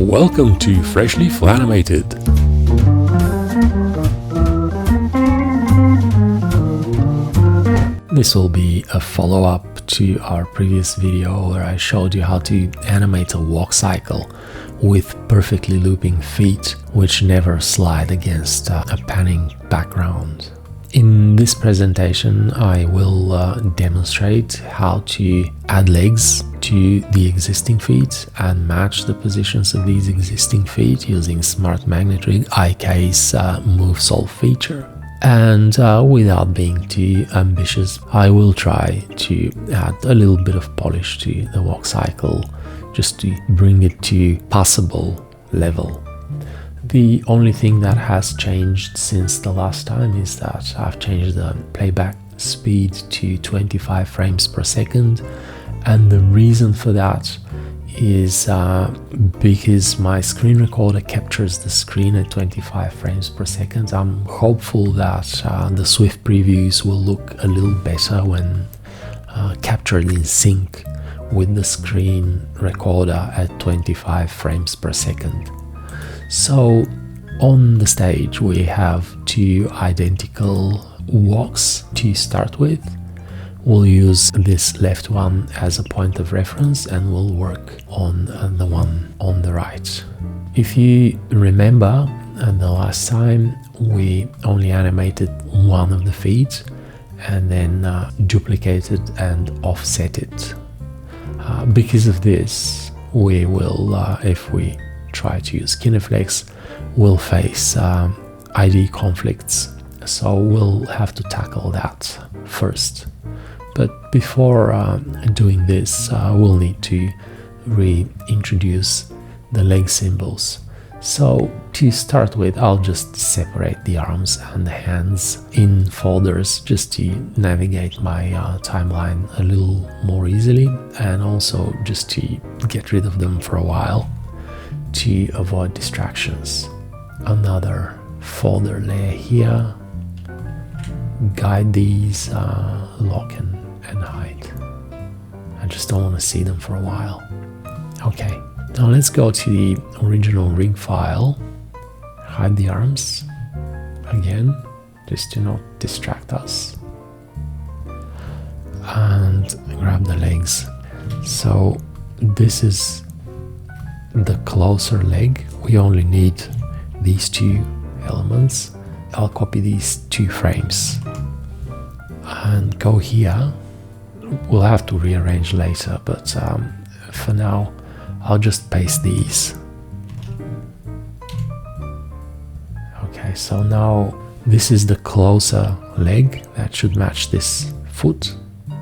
Welcome to Freshly Flanimated. This will be a follow-up to our previous video where I showed you how to animate a walk cycle with perfectly looping feet which never slide against a panning background. In this presentation I will demonstrate how to add legs to the existing feet and match the positions of these existing feet using Smart Magnet Rig IK's Move Solve feature. And without being too ambitious, I will try to add a little bit of polish to the walk cycle just to bring it to passable level. The only thing that has changed since the last time is that I've changed the playback speed to 25 frames per second, and the reason for that is because my screen recorder captures the screen at 25 frames per second. I'm hopeful that the Swift previews will look a little better when captured in sync with the screen recorder at 25 frames per second. So on the stage we have two identical walks to start with. We'll use this left one as a point of reference and we'll work on the one on the right. If you remember, the last time we only animated one of the feet and then duplicated and offset it. Because of this, we will, if we try to use Kineflex, we'll face ID conflicts, so we'll have to tackle that first. But before doing this, we'll need to reintroduce the leg symbols. So to start with, I'll just separate the arms and the hands in folders just to navigate my timeline a little more easily, and also just to get rid of them for a while to avoid distractions. Another folder layer here. Guide these, lock and hide. I just don't want to see them for a while. Okay, now let's go to the original rig file, hide the arms again just to not distract us, and grab the legs. So this is the closer leg. We only need these two elements. I'll copy these two frames and go here. We'll have to rearrange later, but for now I'll just paste these. Okay, so now this is the closer leg that should match this foot,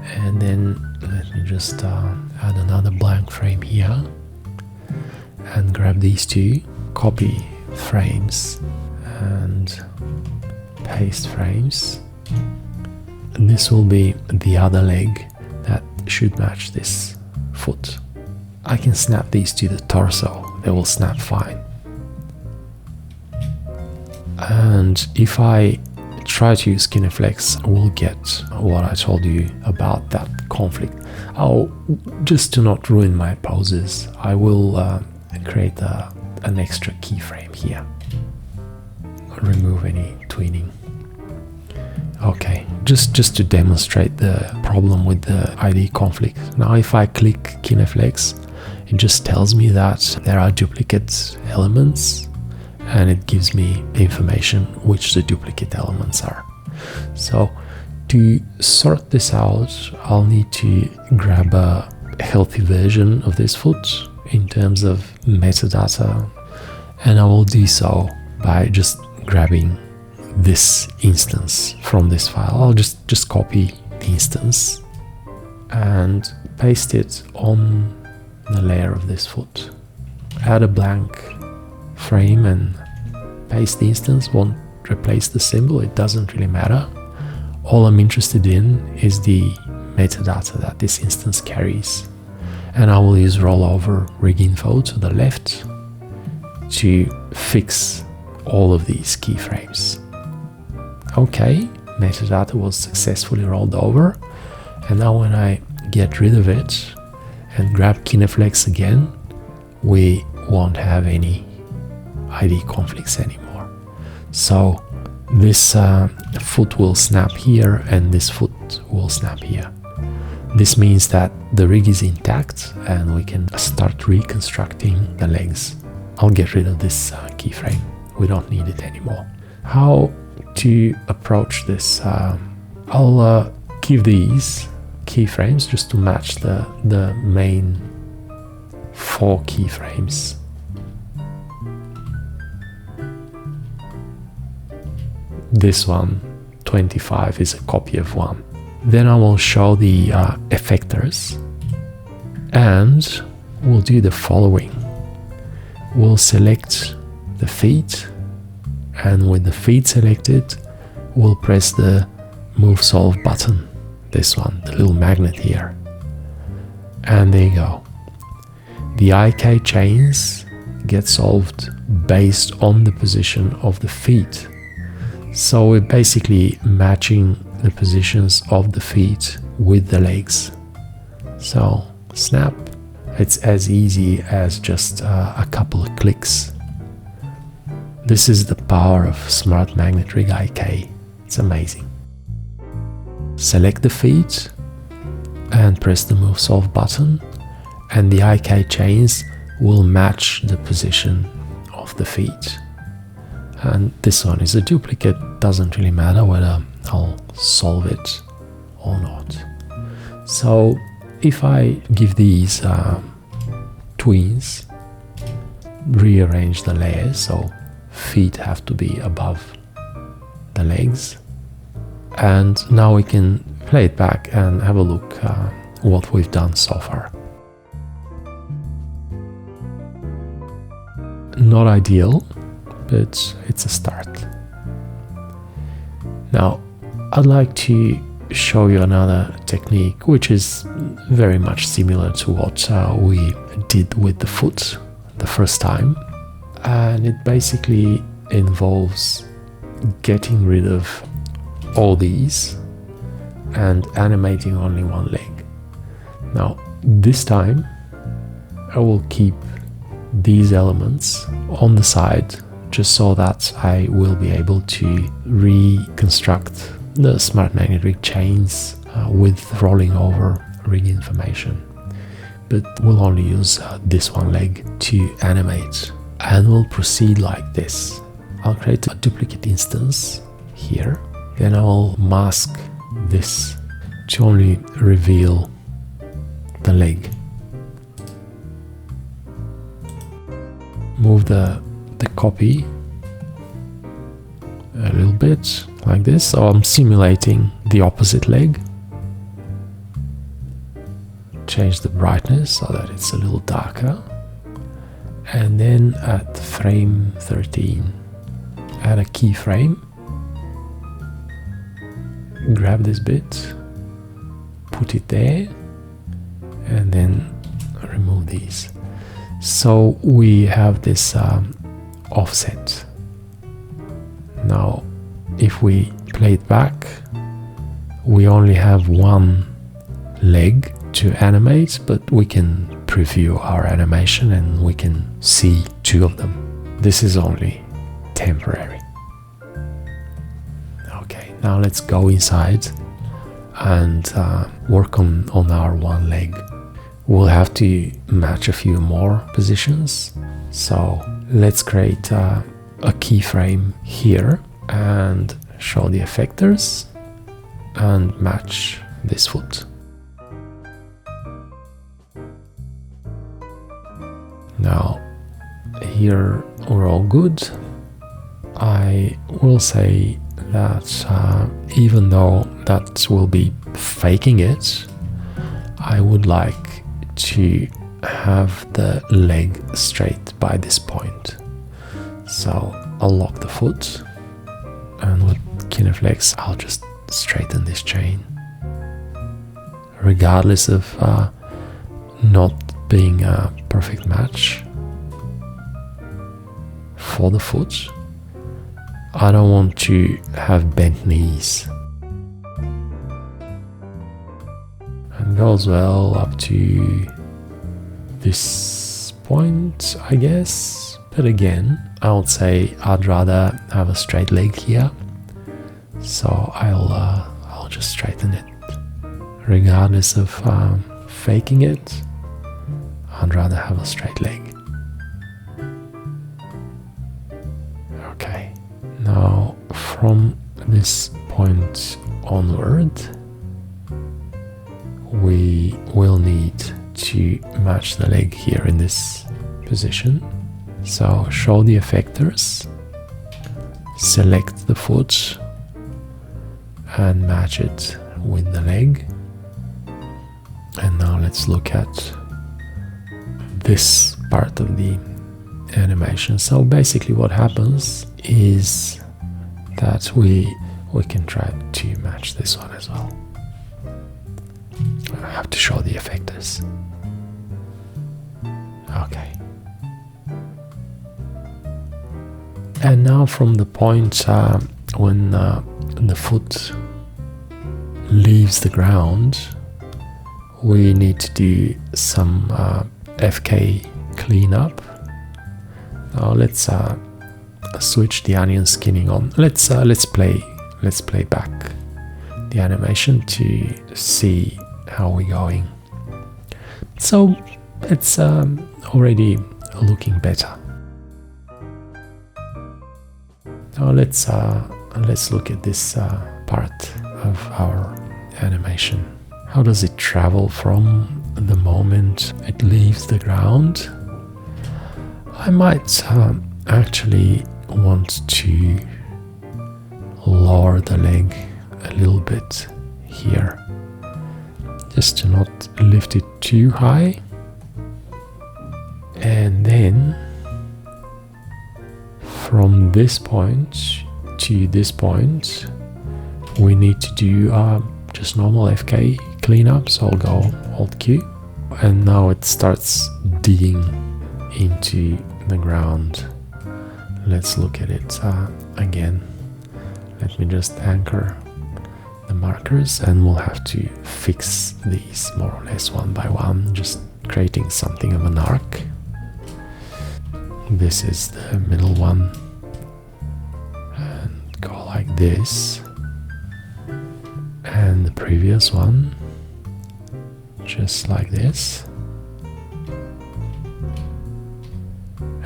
and then let me just add another blank frame here and grab these two, copy frames and paste frames. And this will be the other leg that should match this foot. I can snap these to the torso, they will snap fine. And if I try to use Kineflex, we'll get what I told you about that conflict. Just to not ruin my poses, I will create an extra keyframe here. Remove any tweening. Okay, just to demonstrate the problem with the ID conflict. Now if I click Kineflex, it just tells me that there are duplicate elements and it gives me information which the duplicate elements are. So to sort this out, I'll need to grab a healthy version of this foot in terms of metadata, and I will do so by just grabbing this instance from this file. I'll just copy the instance and paste it on the layer of this foot. Add a blank frame and paste the instance. Won't replace the symbol, it doesn't really matter. All I'm interested in is the metadata that this instance carries, and I will use rollover rig info to the left to fix all of these keyframes. Okay, metadata was successfully rolled over, and now when I get rid of it and grab Kineflex again, we won't have any ID conflicts anymore. So this foot will snap here and this foot will snap here. This means that the rig is intact and we can start reconstructing the legs. I'll get rid of this keyframe. We don't need it anymore. How to approach this? I'll give these keyframes just to match the main 4 keyframes. This one, 25, is a copy of one. Then I will show the effectors, and we'll do the following. We'll select the feet, and with the feet selected, we'll press the Move Solve button. This one, the little magnet here. And there you go. The IK chains get solved based on the position of the feet. So we're basically matching the positions of the feet with the legs. So snap, it's as easy as just a couple of clicks. This is the power of Smart Magnet Rig IK. It's amazing. Select the feet and press the Move Solve button, and the IK chains will match the position of the feet. And this one is a duplicate, doesn't really matter whether I'll solve it or not. So if I give these twins, rearrange the layers, so feet have to be above the legs, and now we can play it back and have a look what we've done so far. Not ideal, but it's a start. Now I'd like to show you another technique which is very much similar to what we did with the foot the first time, and it basically involves getting rid of all these and animating only one leg. Now this time I will keep these elements on the side just so that I will be able to reconstruct the Smart Magnet Rig chains with rolling over rig information. But we'll only use this one leg to animate, and we'll proceed like this. I'll create a duplicate instance here, then I'll mask this to only reveal the leg. Move the copy a little bit like this, so I'm simulating the opposite leg. Change the brightness so that it's a little darker, and then at frame 13 add a keyframe, grab this bit, put it there, and then remove these. So we have this offset. Now if we play it back, we only have one leg to animate, but we can preview our animation and we can see 2 of them. This is only temporary. Okay, now let's go inside and work on our one leg. We'll have to match a few more positions, so let's create a keyframe here and show the effectors and match this foot. Now here we're all good. I will say that even though that will be faking it, I would like to have the leg straight by this point. So I'll lock the foot, and with Kineflex I'll just straighten this chain. Regardless of not being a perfect match for the foot, I don't want to have bent knees. And goes well up to this point, I guess. But again, I would say I'd rather have a straight leg here. So I'll just straighten it. Regardless of faking it, I'd rather have a straight leg. Okay, now from this point onward, we will need to match the leg here in this position. So show the effectors, select the foot and match it with the leg. And now let's look at this part of the animation. So basically what happens is that we can try to match this one as well. I have to show the effectors. Okay. And now from the point when the foot leaves the ground, we need to do some FK cleanup. Now let's switch the onion skinning on. Let's play back the animation to see how we're going. So it's already looking better. Now let's look at this part of our animation. How does it travel from the moment it leaves the ground? I might actually want to lower the leg a little bit here, just to not lift it too high. And then from this point to this point, we need to do just normal FK cleanup. So I'll go Alt Q, and now it starts digging into the ground. Let's look at it again. Let me just anchor the markers, and we'll have to fix these more or less one by one, just creating something of an arc. This is the middle one, and go like this, and the previous one just like this,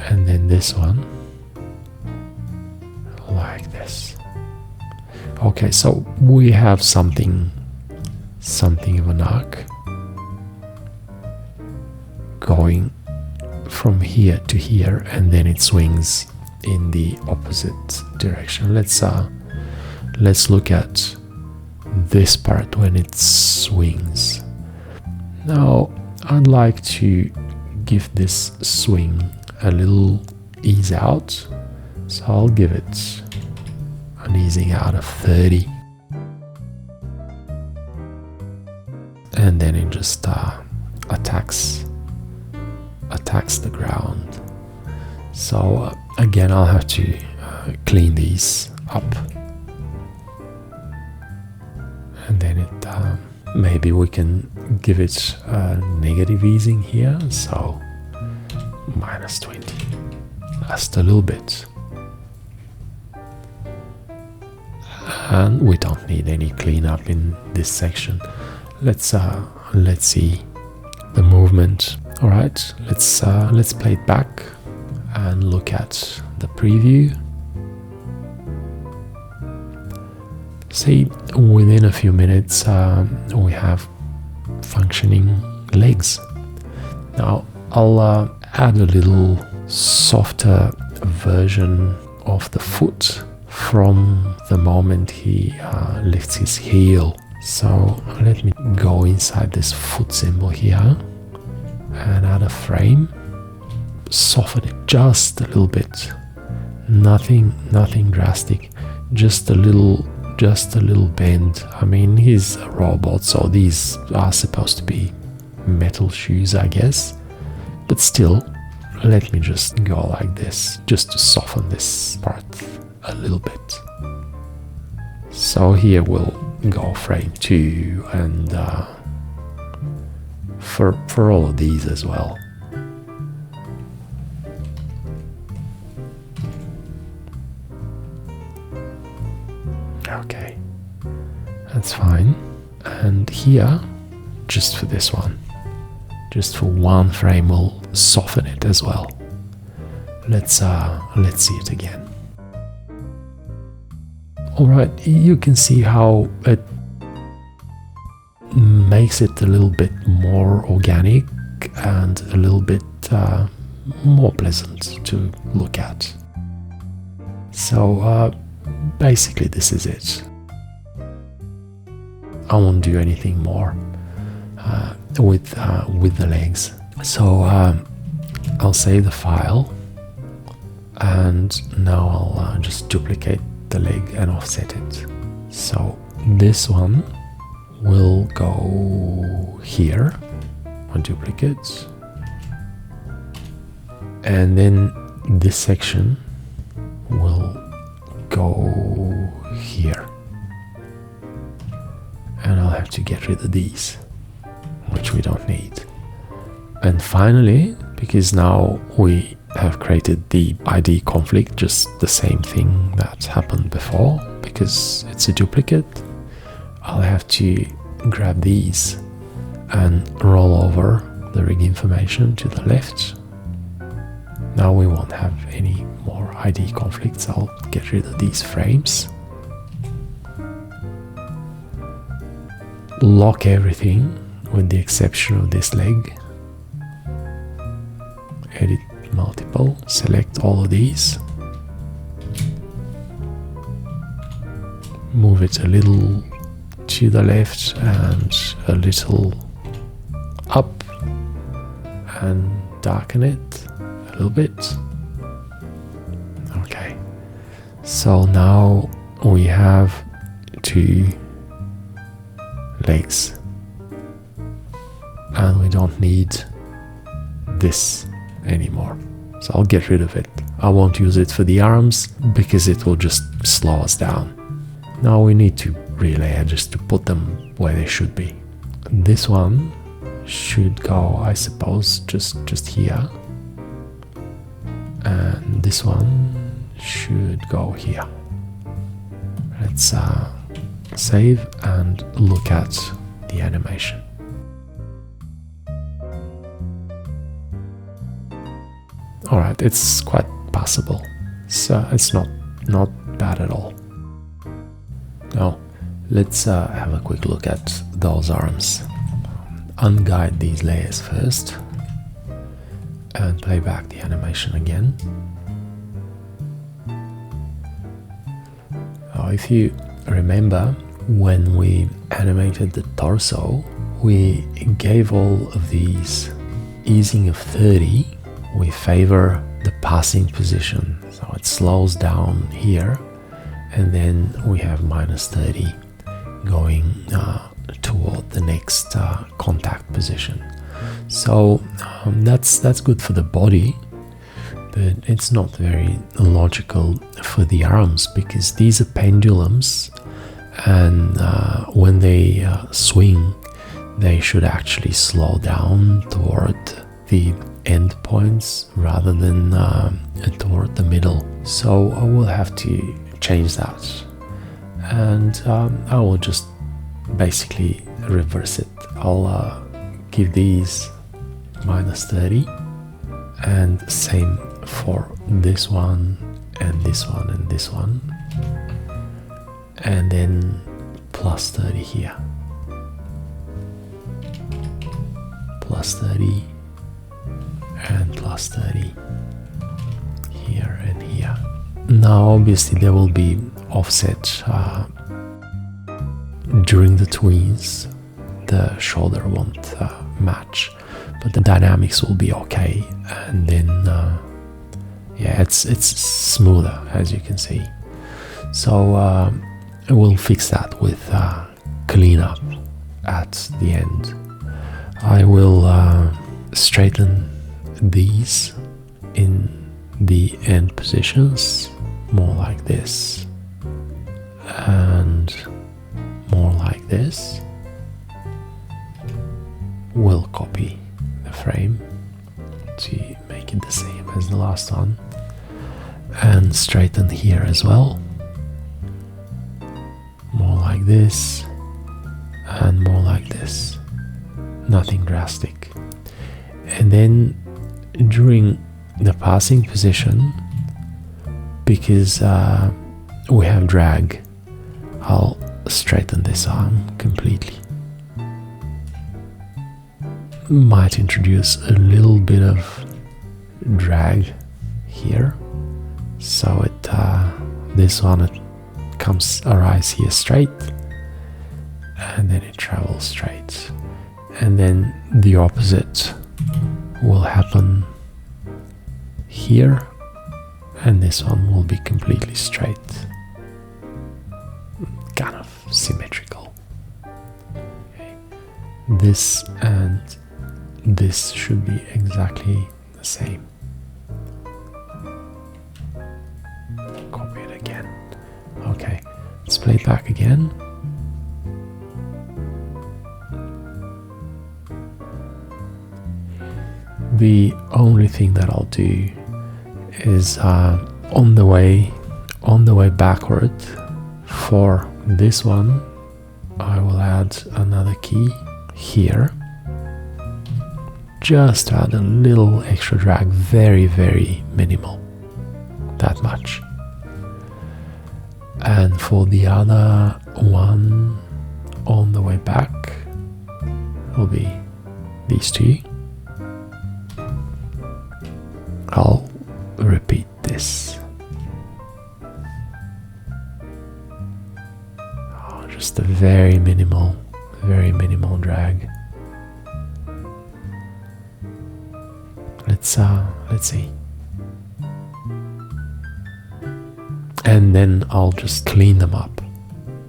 and then this one like this. Okay, so we have something of an arc going from here to here, and then it swings in the opposite direction. Let's look at this part when it swings. Now I'd like to give this swing a little ease out, so I'll give it an easing out of 30, and then it just attacks the ground. So again, I'll have to clean these up, and then it maybe we can give it a negative easing here, so -20, just a little bit. And we don't need any cleanup in this section. Let's see the movement. All right, let's play it back and look at the preview. See, within a few minutes we have functioning legs. Now I'll add a little softer version of the foot from the moment he lifts his heel. So let me go inside this foot symbol here and add a frame. Soften it just a little bit. Nothing drastic. Just a little bend. I mean, he's a robot, so these are supposed to be metal shoes, I guess. But still, let me just go like this, just to soften this part a little bit. So here we'll go frame 2, and for all of these as well. That's fine. And here, just for this one, just for one frame, we'll soften it as well. Let's see it again. Alright, you can see how it makes it a little bit more organic and a little bit more pleasant to look at. So basically this is it. I won't do anything more with the legs. So I'll save the file, and now I'll just duplicate the leg and offset it. So this one will go here on duplicate, and then this section will go here, and I'll have to get rid of these, which we don't need. And finally, because now we have created the ID conflict, just the same thing that happened before, because it's a duplicate, I'll have to grab these and roll over the rig information to the left. Now we won't have any more ID conflicts. I'll get rid of these frames, lock everything with the exception of this leg, edit multiple, select all of these, move it a little to the left and a little up, and darken it a little bit. Okay, so now we have two legs and we don't need this anymore, so I'll get rid of it. I won't use it for the arms because it will just slow us down. Now we need to relayer just to put them where they should be. This one should go, I suppose, just here, and this one should go here. Let's save and look at the animation. Alright, it's quite passable, so it's not bad at all. Now let's have a quick look at those arms. Unguide these layers first and play back the animation again. Now if you remember, when we animated the torso, we gave all of these easing of 30. We favor the passing position, so it slows down here, and then we have -30 going toward the next contact position. So that's good for the body, but it's not very logical for the arms, because these are pendulums, and when they swing, they should actually slow down toward the end points rather than toward the middle. So I will have to change that, and I will just basically reverse it. I'll give these -30, and same for this one and this one and this one, and then +30 here, +30, and +30 here and here. Now obviously there will be offset during the tweens. The shoulder won't match, but the dynamics will be okay, and then yeah, it's smoother, as you can see. So we'll fix that with cleanup at the end. I will straighten these in the end positions, more like this and more like this. We'll copy the frame to make it the same as the last one, and straighten here as well, more like this and more like this. Nothing drastic. And then during the passing position, because we have drag, I'll straighten this arm completely. Might introduce a little bit of drag here, so this one arrives here straight, and then it travels straight, and then the opposite will happen here, and this one will be completely straight, kind of symmetrical. Okay. This and this should be exactly the same. Copy it again. Okay, let's play it back again. The only thing that I'll do is on the way backward for this one, I will add another key here, just to add a little extra drag, very, very minimal, that much. And for the other one on the way back will be these two. I'll repeat this. Just a very minimal drag. Let's see. And then I'll just clean them up.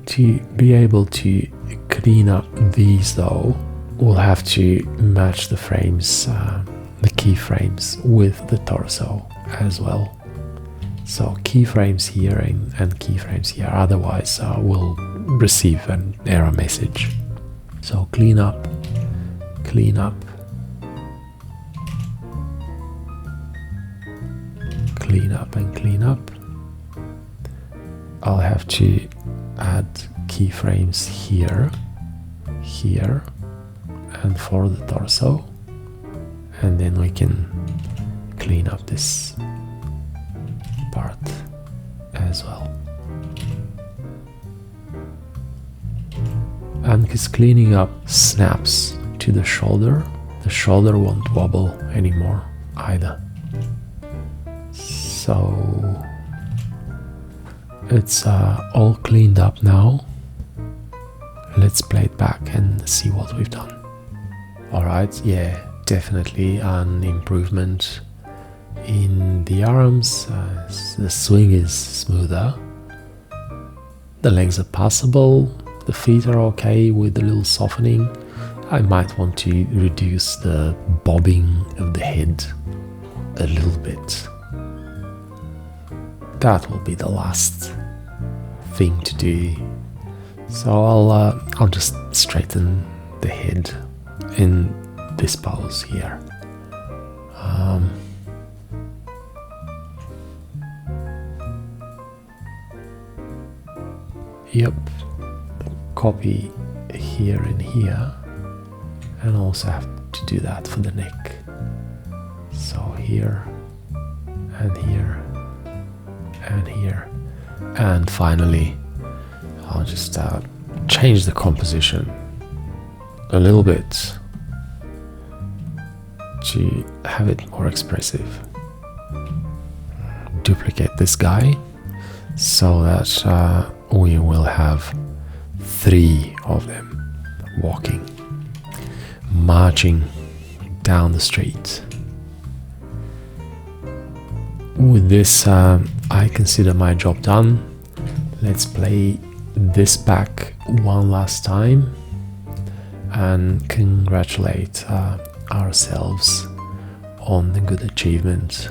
To be able to clean up these though, we'll have to match the frames, the keyframes with the torso as well. So keyframes here and keyframes here, otherwise we'll receive an error message. So clean up, clean up, clean up and clean up. I'll have to add keyframes here, here, and for the torso, and then we can clean up this part as well. And because cleaning up snaps to the shoulder won't wobble anymore either. So it's all cleaned up now. Let's play it back and see what we've done. Alright, yeah, definitely an improvement in the arms. The swing is smoother, the legs are passable, the feet are okay with a little softening. I might want to reduce the bobbing of the head a little bit. That will be the last thing to do. So I'll just straighten the head in this pose here. Yep, copy here and here, and also have to do that for the neck. So here and here and here, and finally I'll just change the composition a little bit to have it more expressive. Duplicate this guy so that we will have 3 of them walking, marching down the street. With this, I consider my job done. Let's play this back one last time and congratulate ourselves on the good achievement.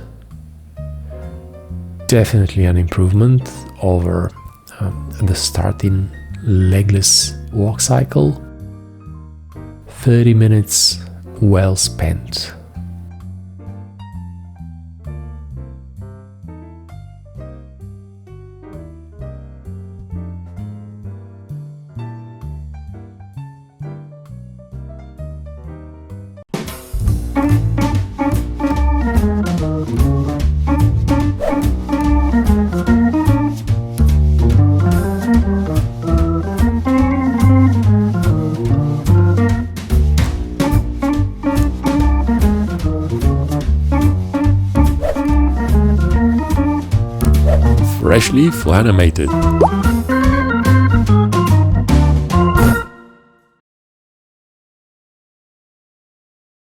Definitely an improvement over the starting legless walk cycle. 30 minutes well spent. freshly flanimated.